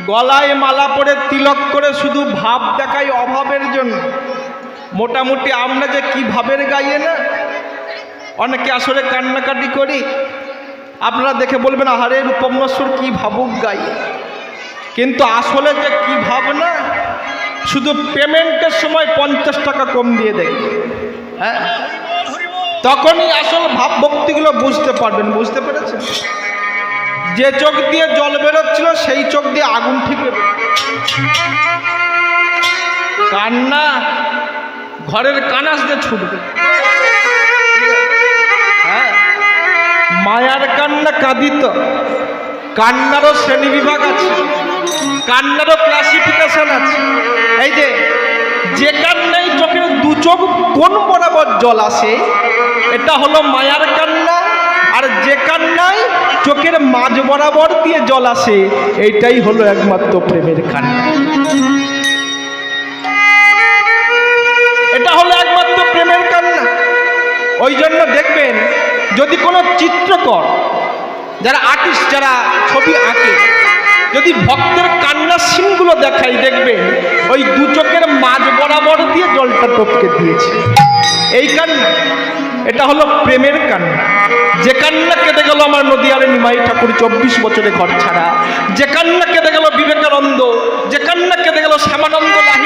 গলায় মালা পরে তিলক করে শুধু ভাব দেখায় অভাবের জন্য। মোটামুটি আমরা যে কি ভাবের গাইয়ে না, অনেকে আসলে কান্নাকাটি করি, আপনারা দেখে বলবেন আহারে রূপমনশ্বর কি ভাবুক গাইয়ে, কিন্তু আসলে যে কি ভাবনা, শুধু পেমেন্টের সময় 50 টাকা কম দিয়ে দেখবে, হ্যাঁ, তখনই আসল ভাব ভক্তিগুলো বুঝতে পারবেন। বুঝতে পেরেছেন? যে চোখ দিয়ে জল বেরোচ্ছিল সেই চোখ দিয়ে আগুন ঠিক কান্না ঘরের কানাস দিয়ে ছুটবে। হ্যাঁ, মায়ার কান্না কাঁদিত, কান্নারও শ্রেণী বিভাগ আছে, কান্নারও ক্লাসিফিকেশন আছে। এই যে কান্নায় চোখের দু চোখ কোন বরাবর জল আসে, এটা হলো মায়ার কান্না। আর যে কান্নায় চোখের মাঝ বরাবর দিয়ে জল আসে, এইটাই হলো একমাত্র প্রেমের কান্না। এটা হলো একমাত্র প্রেমের কান্না। ওই জন্য দেখবেন, যদি কোনো চিত্রকর, যারা আর্টিস্ট, যারা ছবি আঁকে, যদি ভক্তের কান্নার সিনগুলো দেখাই, দেখবেন ওই দু চোখের মাঝ বরাবর দিয়ে জলটা টপকে দিয়েছে। এই কান্না, এটা হলো প্রেমের কান্না। যে কান্না কেঁদে গেল আমার নদিয়ার নিমাই ঠাকুর 24 বছরে ঘর ছাড়া, যে কান্না কেঁদে গেল বিবেকানন্দ, যে কান্না কেঁদে গেল শ্যামানন্দ লাহিড়ী,